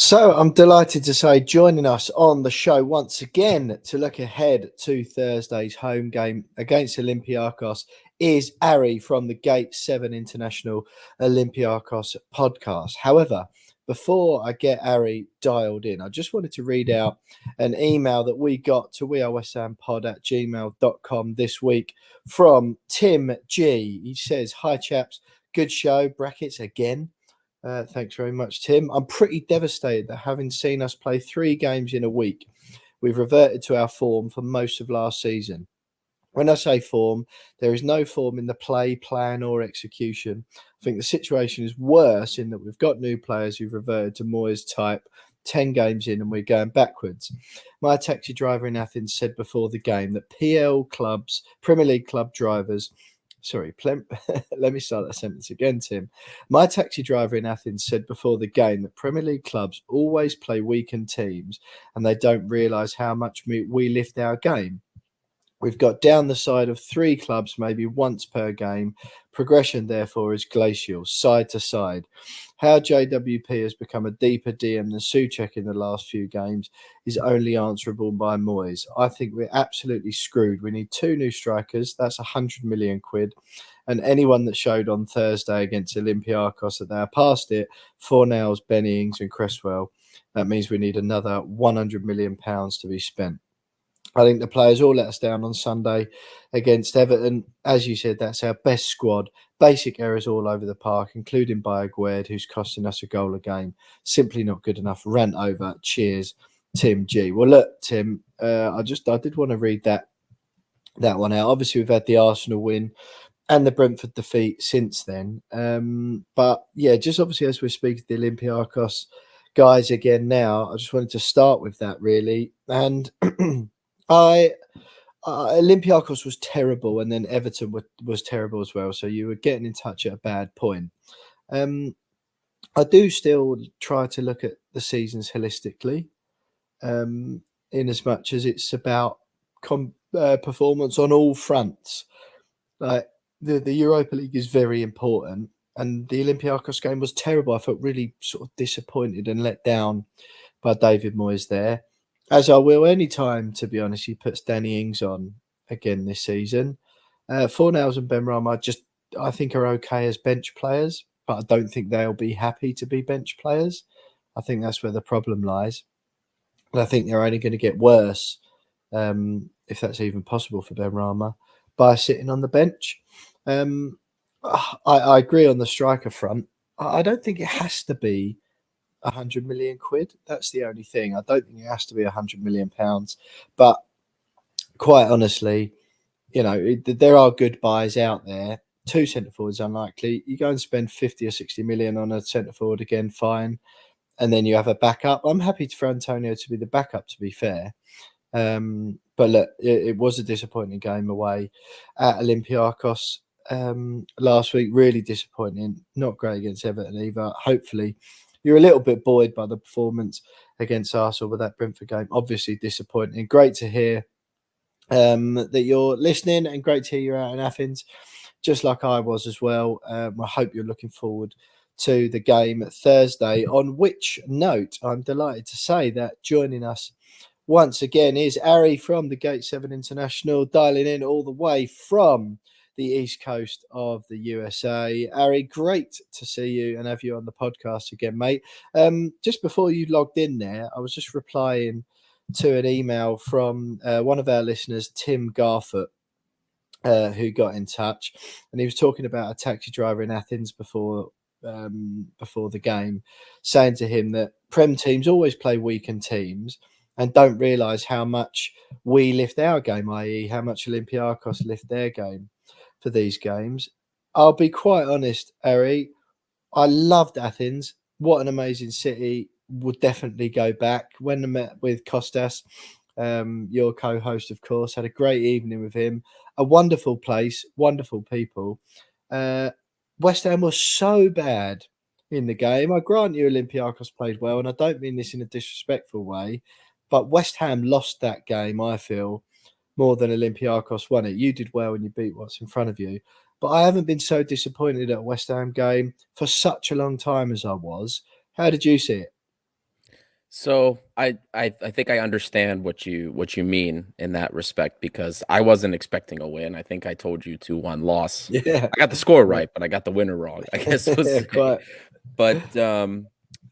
So I'm delighted to say joining us on the show once again to look ahead to Thursday's home game against Olympiacos is Ari from the Gate 7 International Olympiacos podcast. However, before I get Ari dialed in, I just wanted to read out an email that we got to wearewesthampod@gmail.com this week from Tim G. He says, "Hi chaps, good show, brackets again. Thanks very much, Tim. I'm pretty devastated that having seen us play 3 games in a week, we've reverted to our form for most of last season. When I say form, there is no form in the play, plan, or execution. I think the situation is worse in that we've got new players who've reverted to Moyes type 10 games in and we're going backwards. My taxi driver in Athens said before the game that PL clubs, Premier League club drivers, let me start that sentence again, Tim. My taxi driver in Athens said before the game that Premier League clubs always play weakened teams and they don't realise how much we lift our game. We've got down the side of 3 clubs maybe once per game. Progression, therefore, is glacial, side to side. How JWP has become a deeper DM than Souček in the last few games is only answerable by Moyes. I think we're absolutely screwed. We need 2 new strikers. That's 100 million quid. And anyone that showed on Thursday against Olympiacos that they are past it, Fornals, Benny Ings and Cresswell, that means we need another £100 million to be spent. I think the players all let us down on Sunday against Everton. As you said, that's our best squad. Basic errors all over the park, including by Aguerd, who's costing us a goal a game. Simply not good enough. Rant over. Cheers, Tim G. Well, look, Tim, I did want to read that one out. Obviously, we've had the Arsenal win and the Brentford defeat since then. But yeah, just obviously as we're speaking to the Olympiacos guys again now, I just wanted to start with that really. And Olympiacos was terrible, and then Everton was terrible as well. So you were getting in touch at a bad point. I do still try to look at the seasons holistically, in as much as it's about performance on all fronts. Like the Europa League is very important, and the Olympiacos game was terrible. I felt really sort of disappointed and let down by David Moyes there. As I will any time, to be honest, he puts Danny Ings on again this season. Fornals and Benrahma I think are okay as bench players, but I don't think they'll be happy to be bench players. I think that's where the problem lies. And I think they're only going to get worse, if that's even possible for Benrahma, by sitting on the bench. I agree on the striker front. I don't think it has to be 100 million quid. That's the only thing. I don't think it has to be 100 million pounds. But quite honestly, you know, there are good buys out there. 2 centre forwards unlikely. You go and spend 50 or 60 million on a centre forward again, fine. And then you have a backup. I'm happy for Antonio to be the backup, to be fair. But look, it was a disappointing game away at Olympiacos last week. Really disappointing. Not great against Everton either. Hopefully, you're a little bit buoyed by the performance against Arsenal with that Brentford game. Obviously disappointing. Great to hear that you're listening, and great to hear you're out in Athens, just like I was as well. I hope you're looking forward to the game Thursday, on which note I'm delighted to say that joining us once again is Ari from the Gate 7 International, dialing in all the way from the east coast of the USA. Ari, great to see you and have you on the podcast again, mate. Just before you logged in there, I was just replying to an email from one of our listeners, Tim Garfoot, who got in touch, and he was talking about a taxi driver in Athens before the game, saying to him that Prem teams always play weakened teams and don't realise how much we lift our game, i.e. how much Olympiacos lift their game for these games. I'll be quite honest, Ari, I loved Athens. What an amazing city. Would definitely go back. When I met with Kostas, your co-host, of course, had a great evening with him. A wonderful place, wonderful people. West Ham was so bad in the game. I grant you Olympiacos played well, and I don't mean this in a disrespectful way, but West Ham lost that game, I feel, more than Olympiacos won it. You did well and you beat what's in front of you. But I haven't been so disappointed at a West Ham game for such a long time as I was. How did you see it? So I think I understand what you mean in that respect, because I wasn't expecting a win. I think I told you 2-1 loss. Yeah, I got the score right. right, but I got the winner wrong, I guess we'll say. Quite. But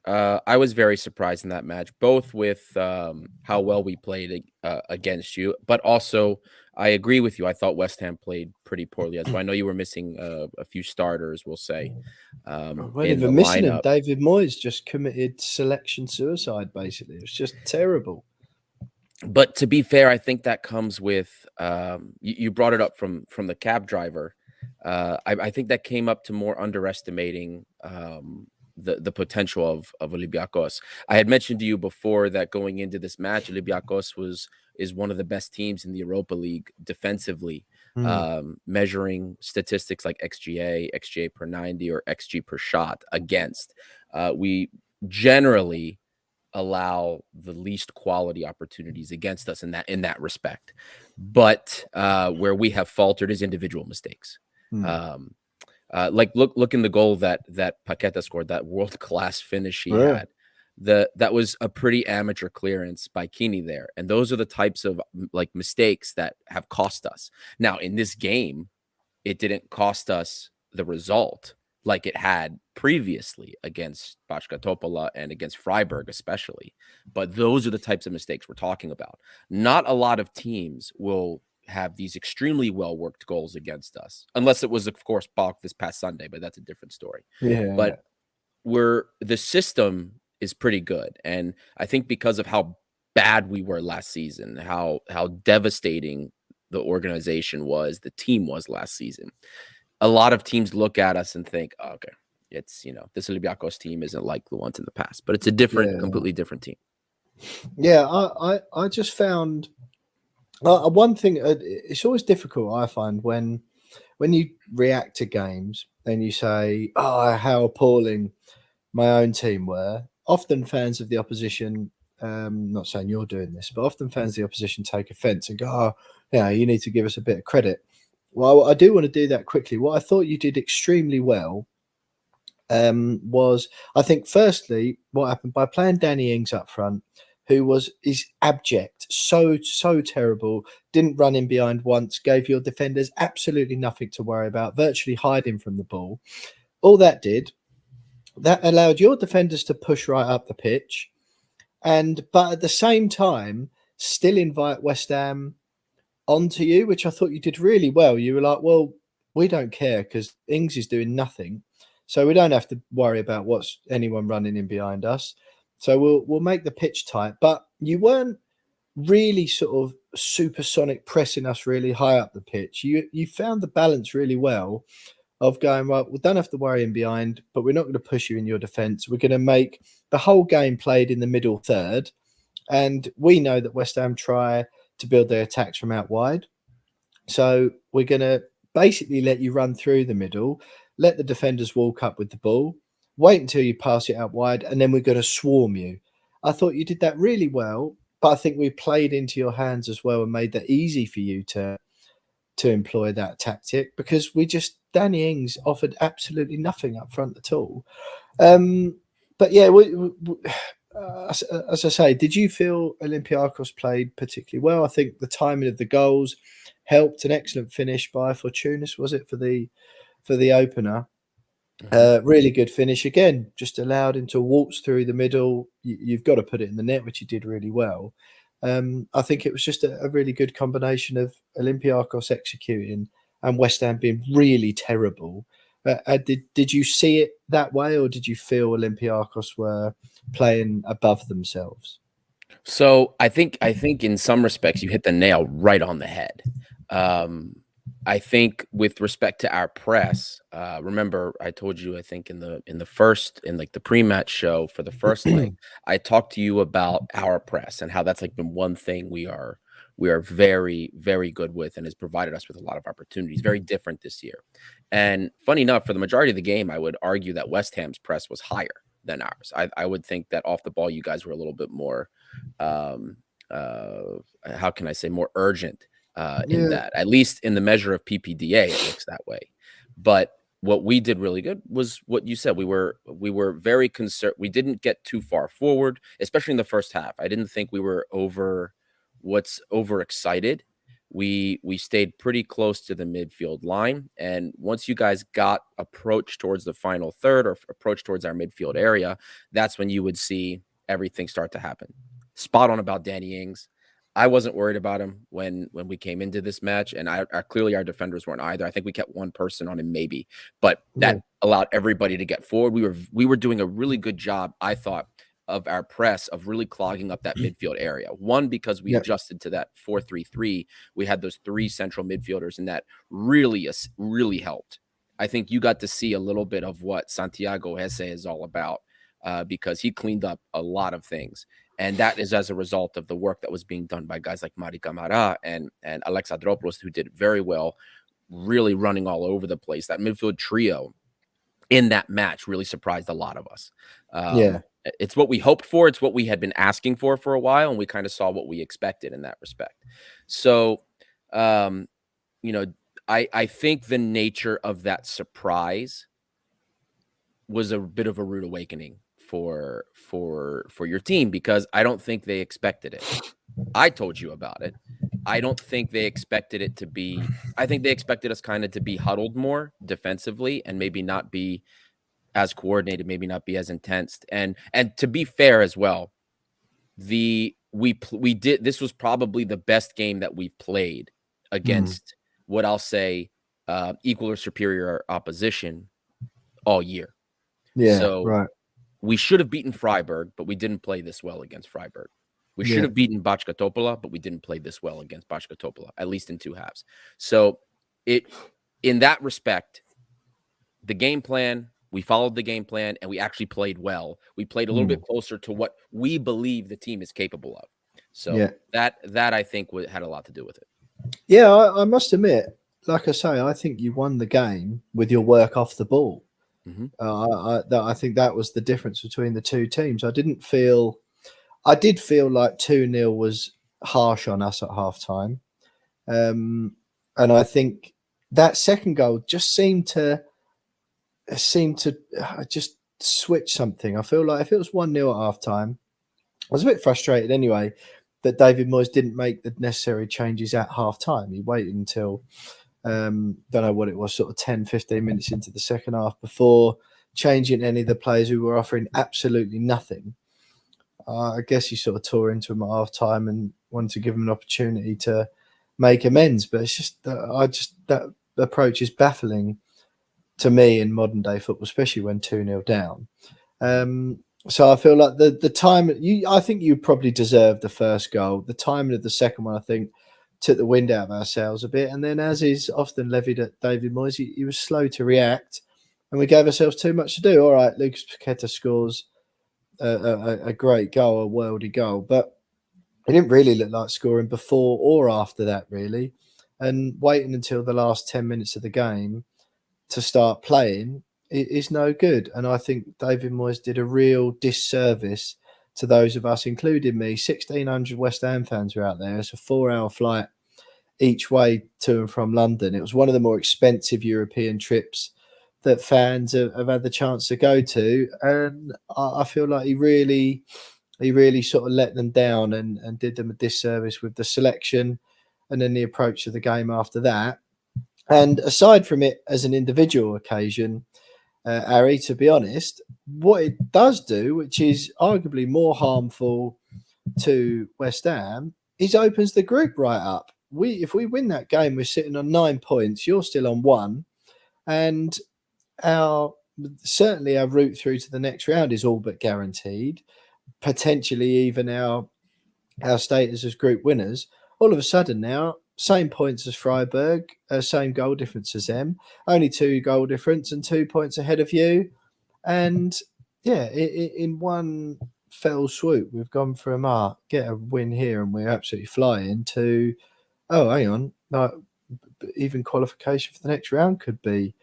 I was very surprised in that match, both with how well we played against you, but also I agree with you. I thought West Ham played pretty poorly as well. I know you were missing a few starters, we'll say, We're not in the even missing him. lineup. David Moyes just committed selection suicide. Basically, it was just terrible. But to be fair, I think that comes with you brought it up from the cab driver. I think that came up to more underestimating the potential of Olympiacos. I had mentioned to you before that going into this match, Olympiacos is one of the best teams in the Europa League defensively, Hmm. measuring statistics like XGA, XGA per 90, or XG per shot against. We generally allow the least quality opportunities against us in that respect. But where we have faltered is individual mistakes. Hmm. Um, like look in the goal that Paqueta scored, that world class finish he Yeah. had. That was a pretty amateur clearance by Kini there, and those are the types of like mistakes that have cost us. Now in this game, it didn't cost us the result like it had previously against Backa Topola and against Freiburg, especially. But those are the types of mistakes we're talking about. Not a lot of teams will have these extremely well worked goals against us, unless it was, of course, Balk this past Sunday, but that's a different story. Yeah. But the system is pretty good, and I think because of how bad we were last season, how devastating the organization was, the team was last season, a lot of teams look at us and think, oh, okay, it's, this Olympiacos team isn't like the ones in the past, but it's a different, Yeah. completely different team. Yeah. I just found one thing. It's always difficult. I find when you react to games and you say, "Oh, how appalling my own team were." Often fans of the opposition, not saying you're doing this, but often fans of the opposition take offence and go, "Oh, yeah, you need to give us a bit of credit." Well, I do want to do that quickly. What I thought you did extremely well was, I think, firstly, what happened by playing Danny Ings up front, who is abject, so terrible, didn't run in behind once, gave your defenders absolutely nothing to worry about, virtually hiding from the ball. All that did, that allowed your defenders to push right up the pitch, but at the same time, still invite West Ham onto you, which I thought you did really well. You were like, well, we don't care because Ings is doing nothing, so we don't have to worry about what's anyone running in behind us. So we'll make the pitch tight. But you weren't really sort of supersonic pressing us really high up the pitch. You found the balance really well of going, right, we don't have to worry in behind, but we're not going to push you in your defence. We're going to make the whole game played in the middle third. And we know that West Ham try to build their attacks from out wide. So we're going to basically let you run through the middle, let the defenders walk up with the ball, wait until you pass it out wide, and then we're going to swarm you. I thought you did that really well, but I think we played into your hands as well and made that easy for you to employ that tactic because Danny Ings offered absolutely nothing up front at all. Um, but yeah, as I say, did you feel Olympiacos played particularly well? I think the timing of the goals helped. An excellent finish by Fortunis, was it for the opener? Mhm. Really good finish again. Just allowed him to waltz through the middle. You've got to put it in the net, which he did really well. I think it was just a really good combination of Olympiacos executing and West Ham being really terrible. Did you see it that way, or did you feel Olympiacos were playing above themselves? So I think in some respects you hit the nail right on the head. Um, I think with respect to our press, remember I told you, I think in the first, in like the pre-match show for the first leg, I talked to you about our press and how that's like been one thing we are very, very good with, and has provided us with a lot of opportunities. Very different this year. And funny enough, for the majority of the game, I would argue that West Ham's press was higher than ours. I would think that off the ball, you guys were a little bit more, um, uh, how can I say, more urgent in Yeah, that. At least in the measure of PPDA, it looks that way. But what we did really good was what you said. We were very concerned. We didn't get too far forward, especially in the first half. I didn't think we were overexcited. We stayed pretty close to the midfield line, and once you guys got approached towards the final third or approached towards our midfield area, that's when you would see everything start to happen. Spot on about Danny Ings. I wasn't worried about him when we came into this match, and clearly our defenders weren't either. I think we kept one person on him maybe, but that allowed everybody to get forward. We were doing a really good job, I thought, of our press of really clogging up that midfield area. One, because we adjusted to that 4-3-3. We had those three central midfielders, and that really helped. I think you got to see a little bit of what Santiago Hesse is all about, because he cleaned up a lot of things. And that is as a result of the work that was being done by guys like Mari Camara and Alexandropoulos, who did very well, really running all over the place. That midfield trio in that match really surprised a lot of us. It's what we hoped for. It's what we had been asking for a while, and we kind of saw what we expected in that respect. So, I think the nature of that surprise was a bit of a rude awakening for your team, because I don't think they expected it. I told you about it. I don't think they expected it to be. I think they expected us kind of to be huddled more defensively and maybe not be as coordinated, maybe not be as intense. And to be fair as well, we did. This was probably the best game that we've played against what I'll say equal or superior opposition all year. We should have beaten Freiburg, but we didn't play this well against Freiburg. We should have beaten Backa Topola, but we didn't play this well against Backa Topola, at least in two halves. So in that respect, the game plan, we followed the game plan, and we actually played well. We played a little bit closer to what we believe the team is capable of. So that I think had a lot to do with it. Yeah, I must admit, like I say, I think you won the game with your work off the ball. I think that was the difference between the two teams. I did feel like 2-0 was harsh on us at halftime. And I think that second goal just seemed to just switch something. I feel like if it was 1-0 at halftime, I was a bit frustrated anyway that David Moyes didn't make the necessary changes at halftime. He waited until don't know what it was, sort of 10, 15 minutes into the second half before changing any of the players who were offering absolutely nothing. I guess he sort of tore into him at half time and wanted to give him an opportunity to make amends. But it's just that approach is baffling to me in modern day football, especially when 2-0 down. So I feel like the time I think you probably deserved the first goal. The timing of the second one, I think, took the wind out of ourselves a bit. And then, as is often levied at David Moyes, he was slow to react, and we gave ourselves too much to do. All right, Lucas Paqueta scores a great goal, a worldy goal, but it didn't really look like scoring before or after that, really. And waiting until the last 10 minutes of the game to start playing is no good. And I think David Moyes did a real disservice to those of us, including me. 1,600 West Ham fans were out there. It's a 4-hour flight each way to and from London. It was one of the more expensive European trips that fans have had the chance to go to. And I feel like he really sort of let them down and did them a disservice with the selection and then the approach of the game after that. And aside from it as an individual occasion, Harry, to be honest, what it does do, which is arguably more harmful to West Ham, is opens the group right up. If we win that game, we're sitting on 9 points. You're still on 1, and certainly our route through to the next round is all but guaranteed. Potentially even our status as group winners. All of a sudden now, same points as Freiburg, same goal difference as them, only 2 goal difference and 2 points ahead of you. And yeah, in one fell swoop, we've gone from get a win here and we're absolutely flying to, oh, hang on, no, even qualification for the next round could be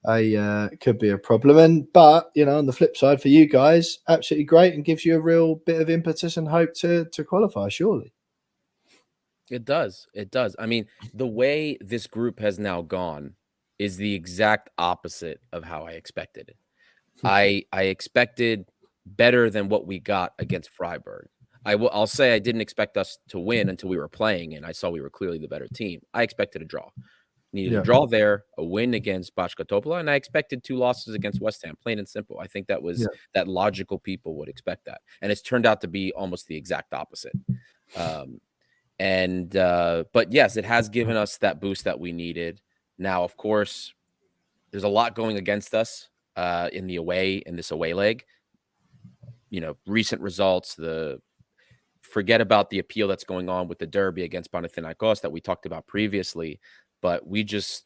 a problem. But on the flip side, for you guys, absolutely great and gives you a real bit of impetus and hope to qualify, surely. It does. I mean, the way this group has now gone, is the exact opposite of how I expected it. I expected better than what we got against Freiburg. I'll say I didn't expect us to win until we were playing, and I saw we were clearly the better team. I expected a draw. Needed a Yeah. draw there, a win against Backa Topola, and I expected 2 losses against West Ham, plain and simple. I think that was Yeah. that logical people would expect that, and it's turned out to be almost the exact opposite. But yes, it has given us that boost that we needed. Now, of course, there's a lot going against us in this away leg. Recent results, forget about the appeal that's going on with the derby against Panathinaikos that we talked about previously, but we just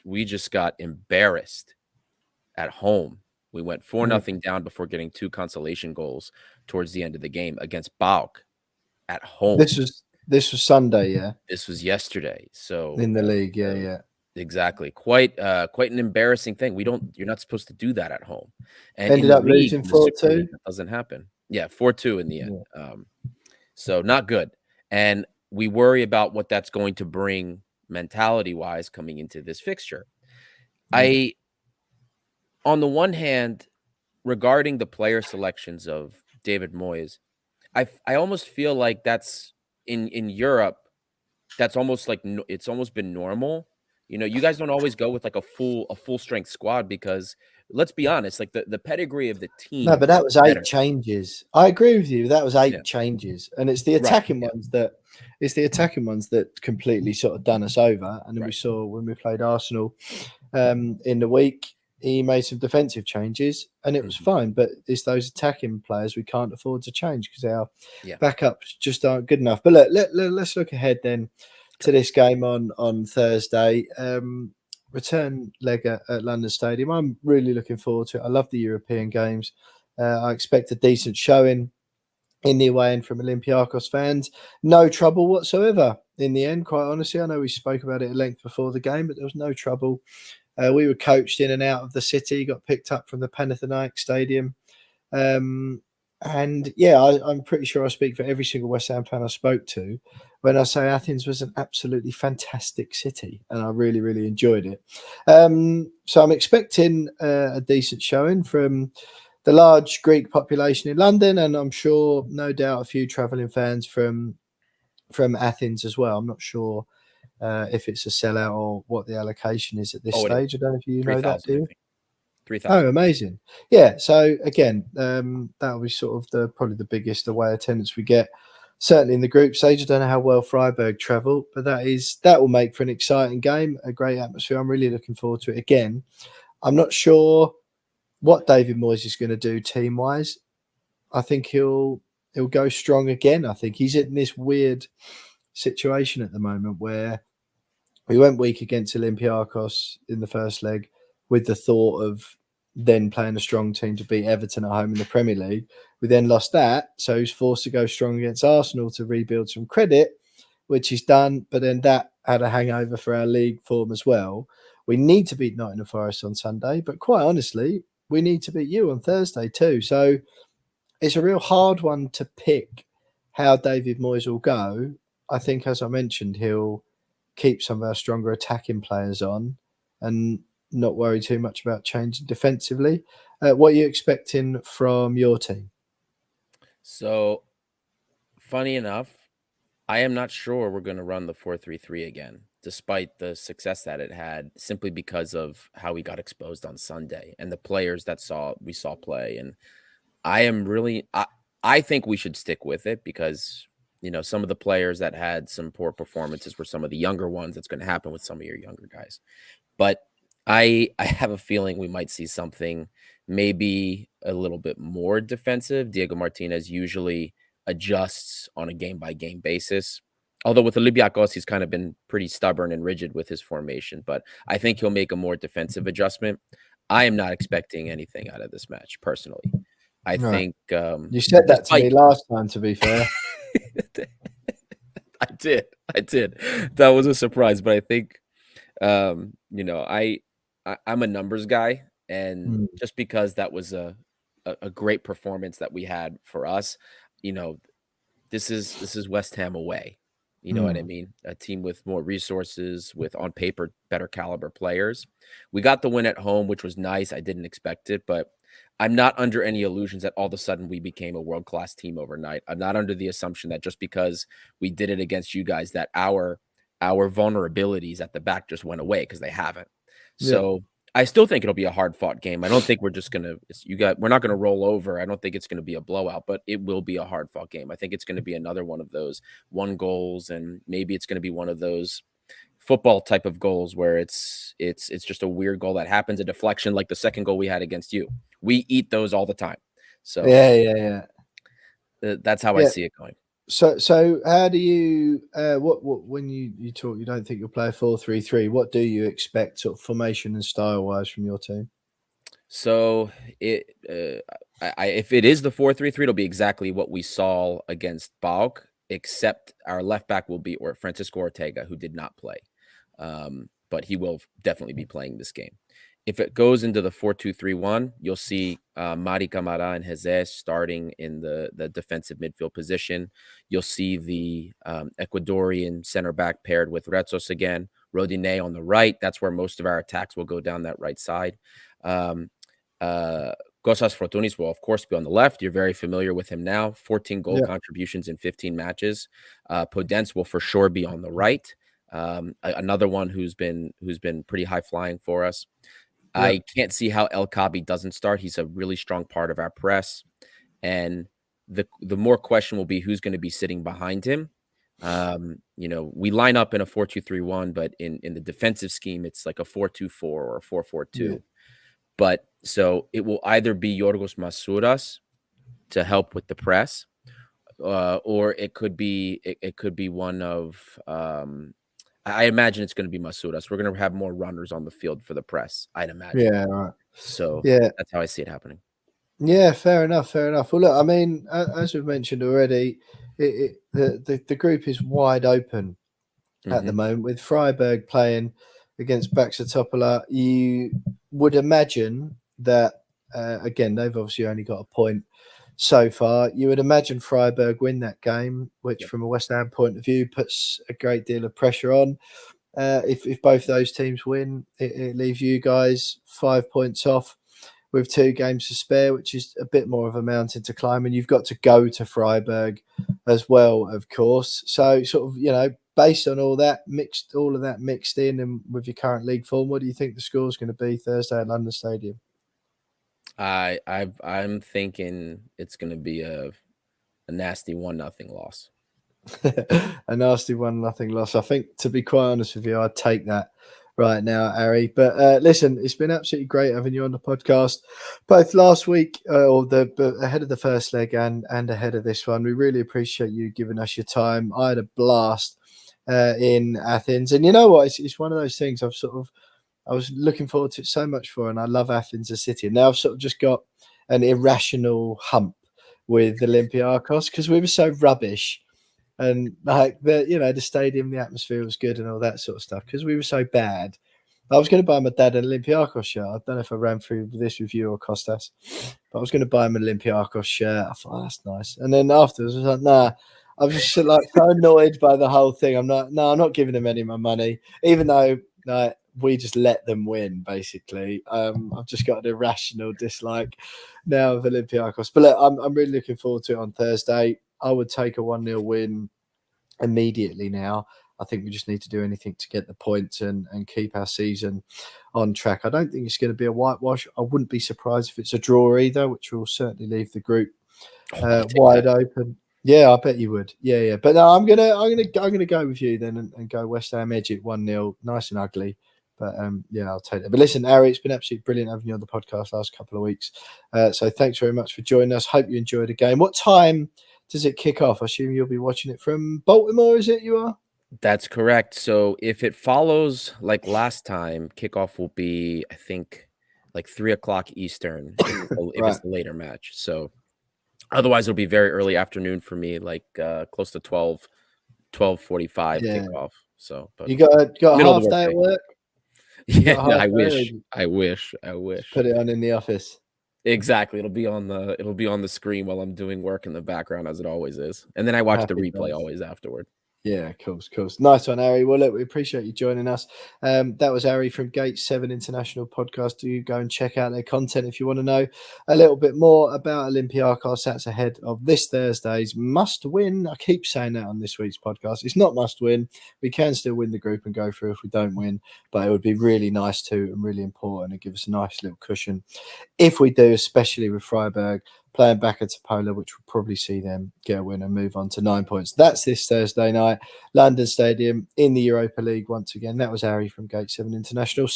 got embarrassed at home. We went 4-0 down before getting 2 consolation goals towards the end of the game against BAUK at home. This was Sunday, yeah. This was yesterday. So In the league, yeah. Exactly. Quite an embarrassing thing. You're not supposed to do that at home. And Ended in the up league, losing in the Super 4-2. League, that doesn't happen. Yeah, 4-2 in the end. Yeah. So not good. And we worry about what that's going to bring mentality-wise coming into this fixture. Yeah. On the one hand, regarding the player selections of David Moyes, I almost feel like that's in Europe, that's almost like it's almost been normal. You guys don't always go with like a full strength squad because let's be honest, like the pedigree of the team No, but that was is 8 better. changes. I agree with you. That was 8 Yeah. changes, and it's the Right, attacking yeah. ones that completely sort of done us over. And then we Right. saw when we played Arsenal in the week, he made some defensive changes, and it was Mhm. fine. But it's those attacking players we can't afford to change because our Yeah. backups just aren't good enough. But look, let's look ahead then to Okay. this game on Thursday. Return leg at London Stadium. I'm really looking forward to it. I love the European games. I expect a decent showing in the away end from Olympiacos fans. No trouble whatsoever in the end, quite honestly. I know we spoke about it at length before the game, but there was no trouble. We were coached in and out of the city, got picked up from the Panathinaikos Stadium. And yeah, I'm pretty sure I speak for every single West Ham fan I spoke to when I say Athens was an absolutely fantastic city, and I really, really enjoyed it. So I'm expecting a decent showing from the large Greek population in London, and I'm sure, no doubt, a few travelling fans from Athens as well. I'm not sure if it's a sellout or what the allocation is at this Oh, it is. stage. I don't know if you know that, 3,000, do I you? think. 3,000. Oh, amazing! Yeah, so again, that'll be sort of probably the biggest away attendance we get. Certainly in the group stage. I don't know how well Freiburg travel, but that will make for an exciting game, a great atmosphere. I'm really looking forward to it. Again, I'm not sure what David Moyes is going to do team wise. I think he'll go strong again. I think he's in this weird situation at the moment where we went weak against Olympiacos in the first leg with the thought of then playing a strong team to beat Everton at home in the Premier League. We then lost that, so he's forced to go strong against Arsenal to rebuild some credit, which he's done. But then that had a hangover for our league form as well. We need to beat Nottingham Forest on Sunday, but quite honestly, we need to beat you on Thursday too. So it's a real hard one to pick how David Moyes will go. I think, as I mentioned, he'll keep some of our stronger attacking players on and not worry too much about changing defensively. What are you expecting from your team? So, funny enough, I am not sure we're going to run the 4-3-3 again, despite the success that it had, simply because of how we got exposed on Sunday and the players that we saw play. And I think we should stick with it because some of the players that had some poor performances were some of the younger ones. That's going to happen with some of your younger guys. But I have a feeling we might see something maybe a little bit more defensive. Diego Martinez usually adjusts on a game by game basis. Although with Olympiacos, he's kind of been pretty stubborn and rigid with his formation, but I think he'll make a more defensive adjustment. I am not expecting anything out of this match personally. I Right. think You said that to me despite last time, to be fair. I did. That was a surprise, but I think I'm a numbers guy, and Mm. just because that was a great performance that we had for us, you know, this is West Ham away. You know what I mean? A team with more resources, with on paper better caliber players. We got the win at home, which was nice. I didn't expect it, but I'm not under any illusions that all of a sudden we became a world-class team overnight. I'm not under the assumption that just because we did it against you guys that our vulnerabilities at the back just went away, because they haven't. Yeah. So I still think it'll be a hard-fought game. I don't think we're just gonna we're not gonna roll over. I don't think it's gonna be a blowout, but it will be a hard-fought game. I think it's gonna be another one of those 1 goals, and maybe it's gonna be one of those football type of goals where it's just a weird goal that happens, a deflection like the second goal we had against you. We eat those all the time. So Yeah. that's how I Yeah. see it going. So how do you what when you talk, you don't think you'll play a 4-3-3? What do you expect, sort of formation and style wise, from your team? So if it is the 4-3-3, it'll be exactly what we saw against BAUK, except our left back will be Francisco Ortega, who did not play, but he will definitely be playing this game. If it goes into the 4-2-3-1, you'll see Mari Camara and Jesus starting in the defensive midfield position. You'll see the Ecuadorian center back paired with Retzos again. Rodinei on the right. That's where most of our attacks will go, down that right side. Gosas Fortunis will, of course, be on the left. You're very familiar with him now. 14 goal contributions in 15 matches. Podence will for sure be on the right. Another one who's been pretty high flying for us. I can't see how El Kabi doesn't start. He's a really strong part of our press. And the more question will be who's going to be sitting behind him. We line up in a 4-2-3-1, but in the defensive scheme, it's like a 4-2-4 or a 4-4-2. Yeah. But so it will either be Yorgos Masouras to help with the press, or it could be one of I imagine it's going to be Masouras. We're going to have more runners on the field for the press, I'd imagine. Yeah, right. So yeah, that's how I see it happening. Yeah, fair enough. Well, look, I mean, as we've mentioned already, the group is wide open at the moment, with Freiburg playing against Backa Topola. You would imagine that again, they've obviously only got a point so far. You would imagine Freiburg win that game, which from a West Ham point of view puts a great deal of pressure on. If both those teams win, it leaves you guys 5 points off, with 2 games to spare, which is a bit more of a mountain to climb. And you've got to go to Freiburg as well, of course. So sort of, based on all of that mixed in, and with your current league form, what do you think the score is going to be Thursday at London Stadium? I'm thinking it's going to be a nasty 1-0 loss. A nasty 1-0 loss. I think, to be quite honest with you, I'd take that right now, Ari. But listen, it's been absolutely great having you on the podcast, both last week or ahead of the first leg and ahead of this one. We really appreciate you giving us your time. I had a blast in Athens, and you know what? It's one of those things I was looking forward to it so much for, and I love Athens as a city. And now I've sort of just got an irrational hump with Olympiacos because we were so rubbish. And like the stadium, the atmosphere was good and all that sort of stuff because we were so bad. I was going to buy my dad an Olympiacos shirt. I don't know if I ran through this with you or Costas, but I was going to buy him an Olympiacos shirt. I thought, that's nice. And then afterwards, I was like, nah. I was just so annoyed by the whole thing. I'm not giving him any of my money, even though we just let them win, basically. I've just got an irrational dislike now of Olympiacos. But look, I'm really looking forward to it on Thursday. I would take a 1-0 win immediately now. I think we just need to do anything to get the points and keep our season on track. I don't think it's going to be a whitewash. I wouldn't be surprised if it's a draw either, which will certainly leave the group wide open. Yeah, I bet you would. Yeah. But no, I'm gonna go with you then and go West Ham edge it 1-0, nice and ugly. But I'll take that. But listen, Ari, it's been absolutely brilliant having you on the podcast last couple of weeks. So thanks very much for joining us. Hope you enjoyed the game. What time does it kick off? I assume you'll be watching it from Baltimore, is it you are? That's correct. So if it follows like last time, kickoff will be, I think, like 3:00 Eastern if it's the later match. So otherwise it'll be very early afternoon for me, like close to 12:45 kickoff. So but you got a half day at work? Yeah, no, I wish. Put it on in the office. Exactly. It'll be on the screen while I'm doing work in the background, as it always is. And then I watch the replay always afterward. Yeah, of course. Nice one, Harry. Well, look, we appreciate you joining us. That was Harry from Gate 7 International Podcast. Do you go and check out their content if you want to know a little bit more about Olympiacos. That's ahead of this Thursday's must win. I keep saying that on this week's podcast. It's not must win. We can still win the group and go through if we don't win, but it would be really nice to and really important and give us a nice little cushion if we do, especially with Freiburg playing Backa Topola, which will probably see them get a win and move on to 9 points. That's this Thursday night, London Stadium in the Europa League once again. That was Harry from Gate 7 International.